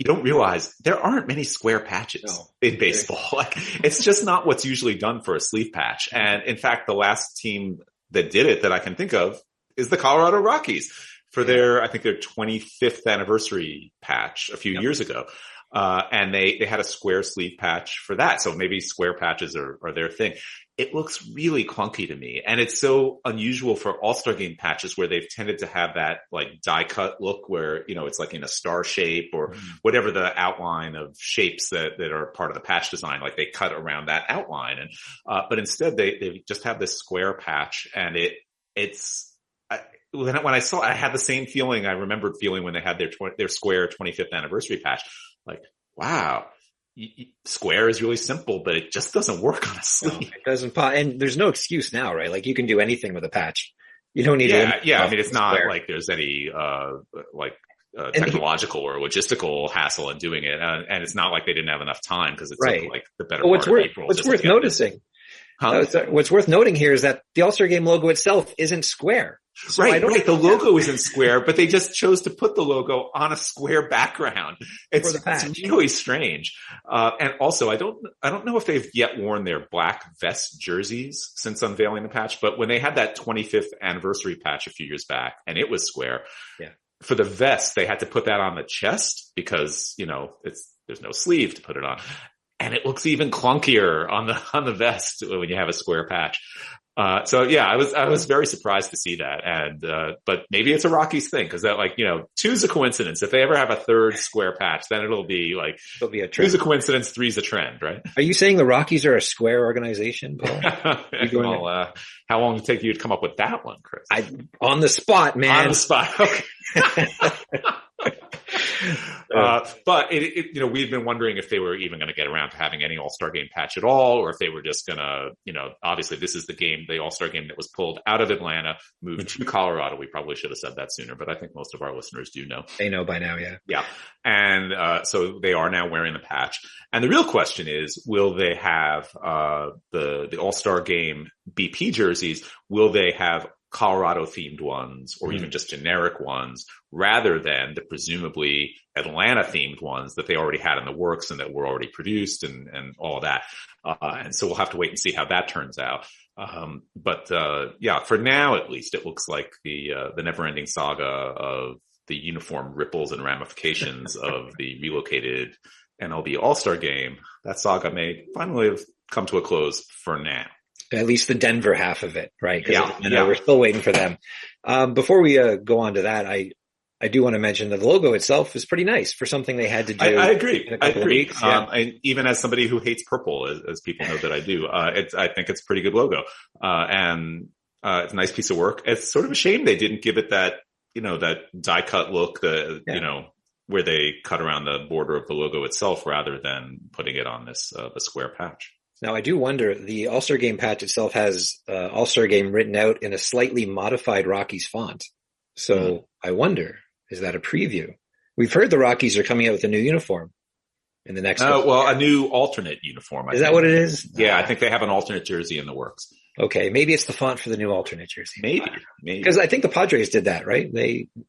B: you don't realize there aren't many square patches in baseball. Like, it's just not what's usually done for a sleeve patch. And in fact, the last team that did it that I can think of is the Colorado Rockies for their 25th anniversary patch a few years ago. And they had a square sleeve patch for that. So maybe square patches are their thing. It looks really clunky to me. And it's so unusual for All-Star Game patches where they've tended to have that like die cut look where, it's like in a star shape or whatever the outline of shapes that are part of the patch design. Like they cut around that outline. And, but instead they just have this square patch, and when I saw, I had the same feeling I remembered feeling when they had their square 25th anniversary patch. Like, wow, square is really simple, but it just doesn't work on a sleeve.
C: No, it doesn't pop. And there's no excuse now, right? Like you can do anything with a patch. You don't need
B: to. Yeah. I mean, it's not like there's any, technological or logistical hassle in doing it. And it's not like they didn't have enough time because it's like the better part of April.
C: What's worth noticing? What's worth noting here is that the All-Star Game logo itself isn't square. So
B: right. The logo isn't square, but they just chose to put the logo on a square background. It's really strange. And also, I don't know if they've yet worn their black vest jerseys since unveiling the patch, but when they had that 25th anniversary patch a few years back and it was square, for the vest, they had to put that on the chest because, there's no sleeve to put it on. And it looks even clunkier on the vest when you have a square patch. So I was very surprised to see that. And, but maybe it's a Rockies thing because that two's a coincidence. If they ever have a third square patch, then it'll be a trend. Two's a coincidence, three's a trend, right?
C: Are you saying the Rockies are a square organization, Paul?
B: Well, how long did it take you to come up with that one, Chris?
C: On the spot, man.
B: On the spot. Okay. But we've been wondering if they were even going to get around to having any All-Star Game patch at all, or if they were just going to, obviously this is the All-Star Game that was pulled out of Atlanta, moved to Colorado. We probably should have said that sooner, but I think most of our listeners do know.
C: They know by now, yeah.
B: Yeah. And, so they are now wearing the patch. And the real question is, will they have, the All-Star Game BP jerseys? Will they have Colorado themed ones or even just generic ones rather than the presumably Atlanta themed ones that they already had in the works and that were already produced and all that. And so we'll have to wait and see how that turns out. But for now, at least it looks like the never ending saga of the uniform ripples and ramifications of the relocated MLB All-Star Game. That saga may finally have come to a close for now.
C: At least the Denver half of it, right? We're still waiting for them. Before we go on to that, I do want to mention that the logo itself is pretty nice for something they had to do.
B: I agree. Weeks, and even as somebody who hates purple, as people know that I do, I think it's a pretty good logo. And it's a nice piece of work. It's sort of a shame they didn't give it that, that die cut look, where they cut around the border of the logo itself rather than putting it on this, the square patch.
C: Now, I do wonder, the All-Star Game patch itself has All-Star Game written out in a slightly modified Rockies font. So I wonder, is that a preview? We've heard the Rockies are coming out with a new uniform in the next.
B: A new alternate uniform.
C: Is that what it is?
B: Yeah, I think they have an alternate jersey in the works.
C: Okay, maybe it's the font for the new alternate jersey.
B: Maybe.
C: Because I think the Padres did that, right?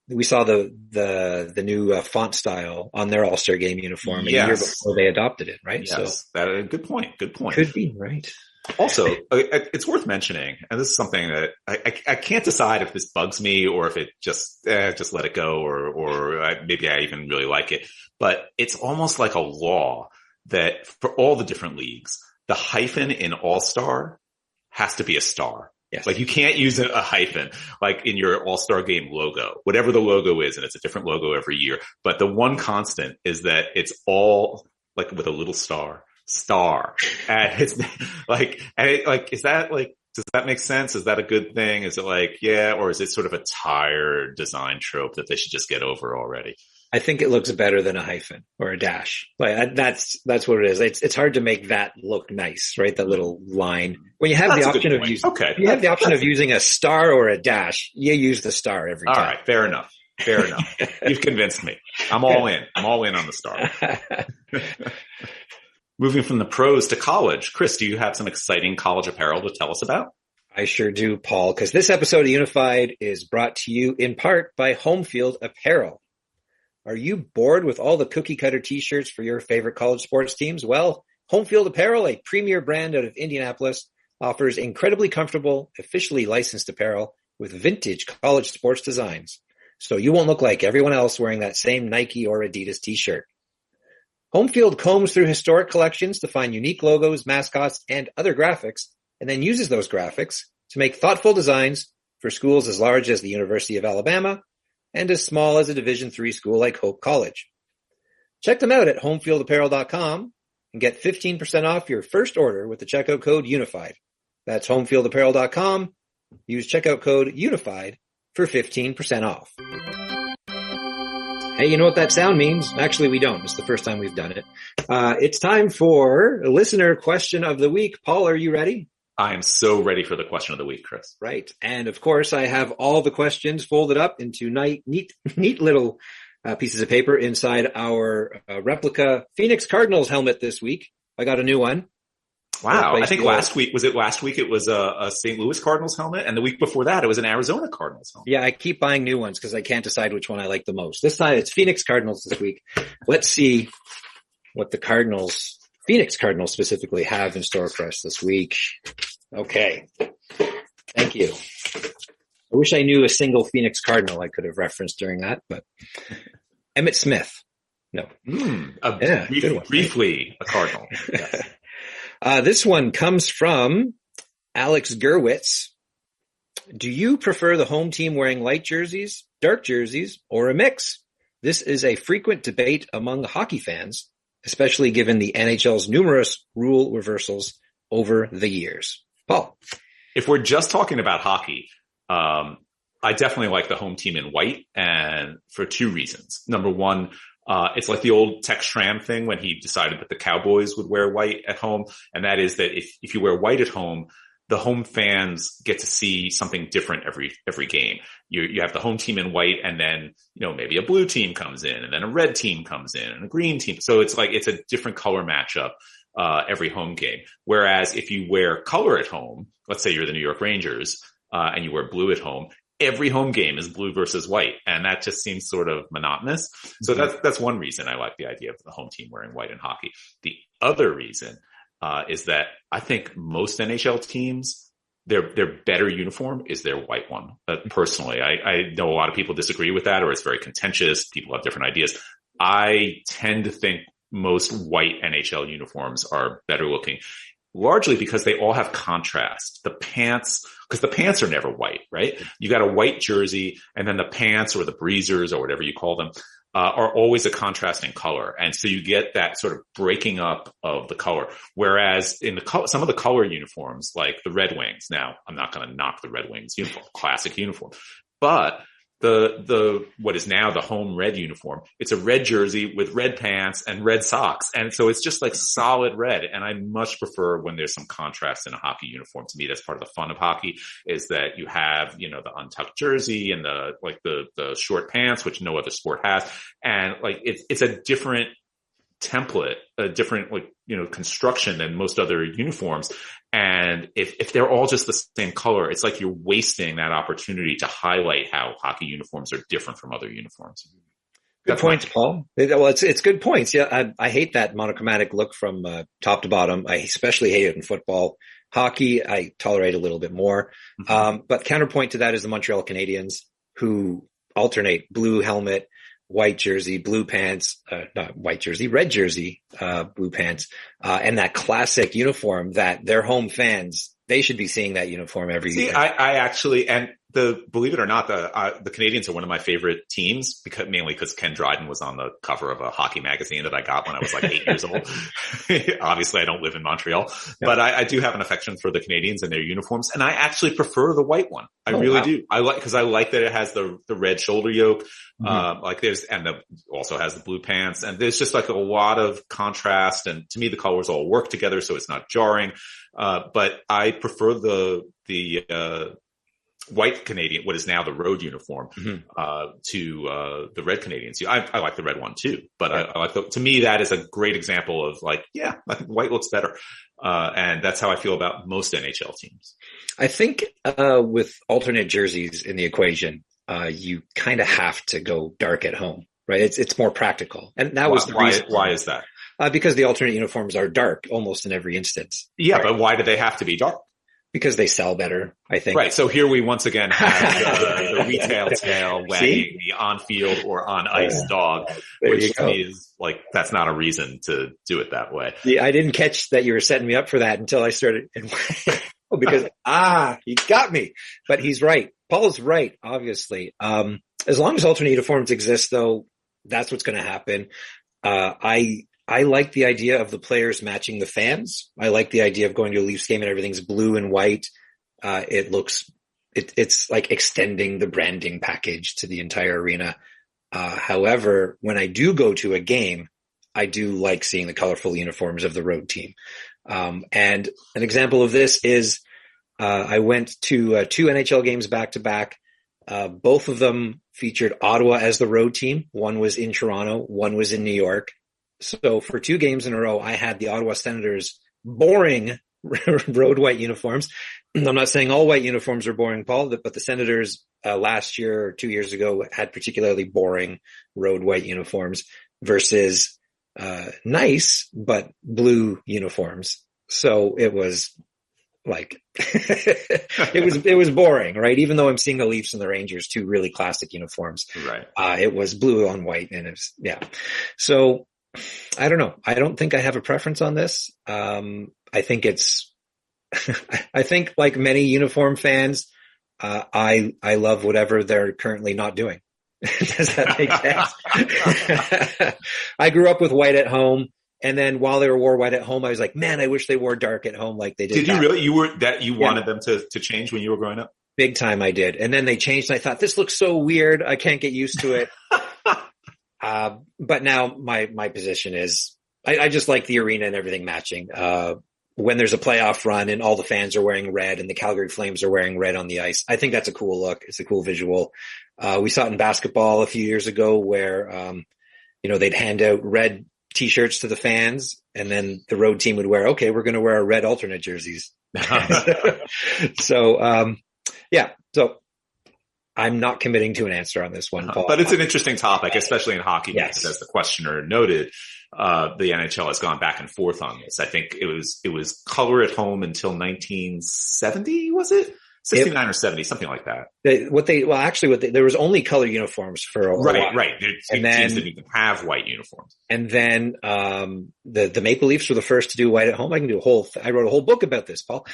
C: We saw the new font style on their All-Star Game uniform a year before they adopted it, right?
B: Yes, so good point.
C: Could be, right?
B: Also, it's worth mentioning, and this is something that I can't decide if this bugs me or if it just let it go or maybe I even really like it, but it's almost like a law that for all the different leagues, the hyphen in All-Star has to be a star.
C: Yes.
B: Like you can't use a hyphen like in your All-Star Game logo, whatever the logo is, and it's a different logo every year. But the one constant is that it's all like with a little star. And it's is that like, does that make sense? Is that a good thing? Is it like, or is it sort of a tired design trope that they should just get over already?
C: I think it looks better than a hyphen or a dash. Like that's what it is. It's hard to make that look nice, right? That little line. When you have the option of using, you have the option of using a star or a dash, you use the star every time.
B: All right. Fair enough. You've convinced me. I'm all in on the star. Moving from the pros to college. Chris, do you have some exciting college apparel to tell us about?
C: I sure do, Paul, because this episode of Unified is brought to you in part by Homefield Apparel. Are you bored with all the cookie cutter t-shirts for your favorite college sports teams? Well, Homefield Apparel, a premier brand out of Indianapolis, offers incredibly comfortable, officially licensed apparel with vintage college sports designs. So you won't look like everyone else wearing that same Nike or Adidas t-shirt. Homefield combs through historic collections to find unique logos, mascots, and other graphics, and then uses those graphics to make thoughtful designs for schools as large as the University of Alabama and as small as a Division III school like Hope College. Check them out at homefieldapparel.com and get 15% off your first order with the checkout code UNIFIED. That's homefieldapparel.com. Use checkout code UNIFIED for 15% off. Hey, you know what that sound means? Actually, we don't. It's the first time we've done it. It's time for listener question of the week. Paul, are you ready?
B: I am so ready for the question of the week, Chris.
C: Right. And of course, I have all the questions folded up into neat little pieces of paper inside our replica Phoenix Cardinals helmet this week. I got a new one.
B: Wow. I think last week it was a St. Louis Cardinals helmet, and the week before that it was an Arizona Cardinals helmet.
C: Yeah, I keep buying new ones because I can't decide which one I like the most. This time it's Phoenix Cardinals this week. Let's see what the Phoenix Cardinals specifically have in store for us this week. Okay. Thank you. I wish I knew a single Phoenix Cardinal I could have referenced during that, but Emmitt Smith. No.
B: Briefly a Cardinal. Yes.
C: This one comes from Alex Gerwitz. Do you prefer the home team wearing light jerseys, dark jerseys, or a mix? This is a frequent debate among hockey fans, especially given the NHL's numerous rule reversals over the years. Paul.
B: If we're just talking about hockey, I definitely like the home team in white, and for two reasons. Number one, it's like the old Tex Schramm thing when he decided that the Cowboys would wear white at home. And that is that if you wear white at home, the home fans get to see something different every game. You have the home team in white, and then, maybe a blue team comes in, and then a red team comes in, and a green team. So it's a different color matchup, every home game. Whereas if you wear color at home, let's say you're the New York Rangers, and you wear blue at home, every home game is blue versus white, and that just seems sort of monotonous. So that's one reason I like the idea of the home team wearing white in hockey. The other reason is that I think most NHL teams, their better uniform is their white one. Personally, I know a lot of people disagree with that, or it's very contentious. People have different ideas. I tend to think most white NHL uniforms are better looking, largely because they all have contrast. Because the pants are never white, right? You got a white jersey, and then the pants or the breezers or whatever you call them are always a contrasting color. And so you get that sort of breaking up of the color. Whereas in some of the color uniforms, like the Red Wings, now I'm not going to knock the Red Wings uniform, classic uniform, but the what is now the home red uniform, it's a red jersey with red pants and red socks. And so it's just like solid red. And I much prefer when there's some contrast in a hockey uniform. To me, that's part of the fun of hockey, is that you have, the untucked jersey and the short pants, which no other sport has. And it's a different template, a different construction than most other uniforms. And if they're all just the same color, it's like you're wasting that opportunity to highlight how hockey uniforms are different from other uniforms.
C: Good points, Paul. Well, it's good points. Yeah, I hate that monochromatic look from top to bottom. I especially hate it in football. Hockey, I tolerate a little bit more. Mm-hmm. But counterpoint to that is the Montreal Canadiens, who alternate blue helmet, white jersey, blue pants, not white jersey, red jersey, blue pants, and that classic uniform that their home fans, they should be seeing that uniform every year.
B: I actually, and believe it or not, the Canadians are one of my favorite teams mainly because Ken Dryden was on the cover of a hockey magazine that I got when I was like 8 years old. Obviously I don't live in Montreal, but I do have an affection for the Canadians and their uniforms. And I actually prefer the white one. I really do. I like that it has the red shoulder yoke. Also has the blue pants, and there's just like a lot of contrast. And to me, the colors all work together, so it's not jarring. But I prefer the white Canadian, what is now the road uniform, to the red Canadians. I like the red one too, but I like to me, that is a great example of like, I think white looks better. And that's how I feel about most NHL teams.
C: I think, with alternate jerseys in the equation, you kind of have to go dark at home, right? It's more practical. And that was the reason.
B: Why is that?
C: Because the alternate uniforms are dark almost in every instance.
B: Yeah, right? But why do they have to be dark?
C: Because they sell better, I think.
B: Right. So here we once again have the retail tail wagging the on-field or on-ice dog, which to me is like, that's not a reason to do it that way.
C: Yeah, I didn't catch that you were setting me up for that until I started. Because, he got me. But he's right. Paul's right, obviously. As long as alternate uniforms exist, though, that's what's going to happen. I like the idea of the players matching the fans. I like the idea of going to a Leafs game and everything's blue and white. It's like extending the branding package to the entire arena. However, when I do go to a game, I do like seeing the colorful uniforms of the road team. And an example of this is, I went to 2 NHL games back to back. Both of them featured Ottawa as the road team. One was in Toronto, one was in New York. So for 2 games in a row, I had the Ottawa Senators' boring road white uniforms. I'm not saying all white uniforms are boring, Paul, but the Senators last year or 2 years ago had particularly boring road white uniforms versus nice but blue uniforms. So it was like it was boring, right? Even though I'm seeing the Leafs and the Rangers, 2 really classic uniforms.
B: Right.
C: It was blue on white, and it was So I don't know. I don't think I have a preference on this. I think it's, I think like many uniform fans, I love whatever they're currently not doing. Does that make sense? I grew up with white at home. And then while they wore white at home, I was like, man, I wish they wore dark at home like they did.
B: Did you really? You wanted them to change when you were growing up?
C: Big time I did. And then they changed and I thought, this looks so weird. I can't get used to it. But now my position is I just like the arena and everything matching. When there's a playoff run and all the fans are wearing red and the Calgary Flames are wearing red on the ice, I think that's a cool look. It's a cool visual. We saw it in basketball a few years ago where, they'd hand out red t-shirts to the fans and then the road team would wear, okay, we're going to wear our red alternate jerseys. So I'm not committing to an answer on this one, Paul.
B: But it's an interesting topic, especially in hockey.
C: Yes.
B: Because as the questioner noted, the NHL has gone back and forth on this. I think it was color at home until 1970, was it? 69 or 70, something like that.
C: There was only color uniforms for a while.
B: Right. Teams didn't even have white uniforms.
C: And then, the Maple Leafs were the first to do white at home. I wrote a whole book about this, Paul.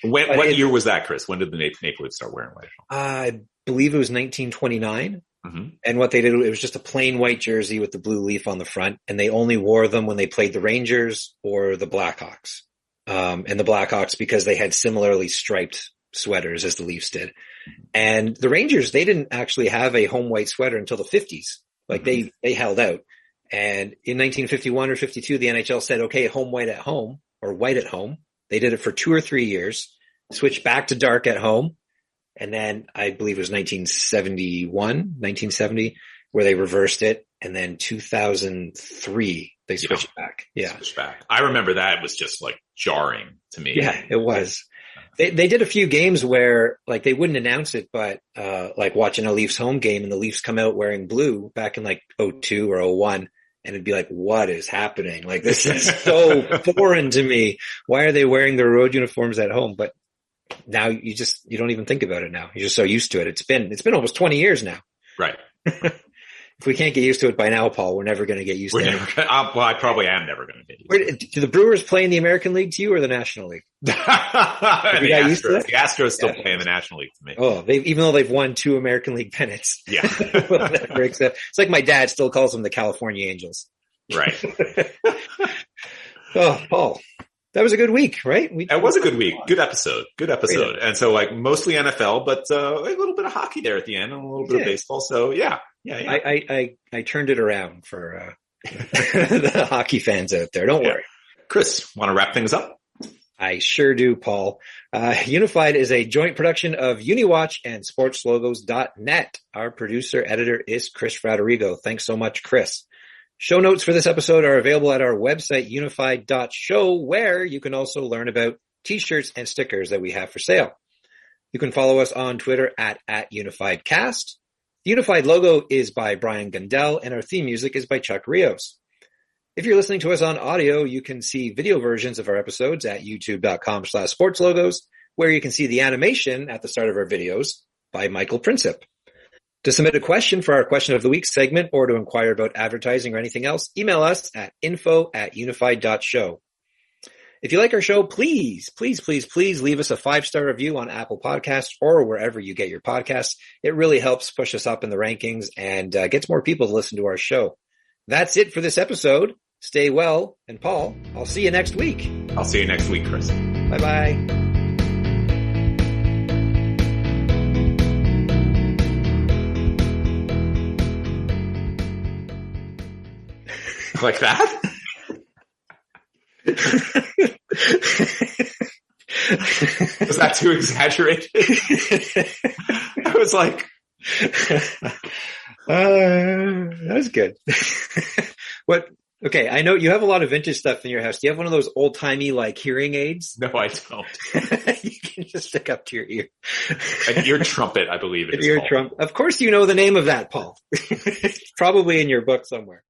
B: What year was that, Chris? When did the Maple Leafs start wearing white at home?
C: I believe it was 1929.
B: Mm-hmm.
C: And what they did, it was just a plain white jersey with the blue leaf on the front. And they only wore them when they played the Rangers or the Blackhawks. And the Blackhawks because they had similarly striped sweaters as the Leafs did. And the Rangers, they didn't actually have a home white sweater until the 50s. Like they held out. And in 1951 or 52, the NHL said, okay, home white at home or white at home. They did it for 2 or 3 years, switched back to dark at home. And then I believe it was 1970, where they reversed it. And then 2003, they switched back. Yeah.
B: Switched back. I remember that. It was just like jarring to me.
C: Yeah, it was. They did a few games where like they wouldn't announce it, but like watching a Leafs home game and the Leafs come out wearing blue back in like 02 or 01. And it'd be like, what is happening? Like, this is so foreign to me. Why are they wearing their road uniforms at home? But now you don't even think about it now. You're just so used to it. It's been almost 20 years now.
B: Right.
C: If we can't get used to it by now, Paul, we're never going to get used to it.
B: Well, I probably am never going to get used to it.
C: Do the Brewers play in the American League to you or the National League?
B: The Astros still play in the National League to me.
C: Oh, even though they've won 2 American League pennants.
B: Yeah.
C: It's like my dad still calls them the California Angels.
B: Right.
C: Oh, Paul, that was a good week, right?
B: It was a good week. Good episode.
C: Yeah.
B: And so like mostly NFL, but a little bit of hockey there at the end and a little bit of baseball. So yeah.
C: I turned it around for the hockey fans out there. Don't worry.
B: Chris, want to wrap things up?
C: I sure do, Paul. Unified is a joint production of UniWatch and SportsLogos.Net. Our producer editor is Chris Fraderigo. Thanks so much, Chris. Show notes for this episode are available at our website, unified.show, where you can also learn about t-shirts and stickers that we have for sale. You can follow us on Twitter at UnifiedCast. The Unified logo is by Brian Gundell, and our theme music is by Chuck Rios. If you're listening to us on audio, you can see video versions of our episodes at youtube.com/sportslogos, where you can see the animation at the start of our videos by Michael Princip. To submit a question for our Question of the Week segment or to inquire about advertising or anything else, email us at info@unified.show. If you like our show, please leave us a 5-star review on Apple Podcasts or wherever you get your podcasts. It really helps push us up in the rankings and gets more people to listen to our show. That's it for this episode. Stay well. And Paul, I'll see you next week.
B: I'll see you next week, Chris.
C: Bye-bye.
B: Like that? Was that too exaggerated? I was like,
C: that was good. What? Okay, I know you have a lot of vintage stuff in your house. Do you have one of those old timey like hearing aids?
B: No, I don't.
C: You can just stick up to your ear.
B: An ear trumpet, I believe it is.
C: An ear trumpet. Of course, you know the name of that, Paul. It's probably in your book somewhere.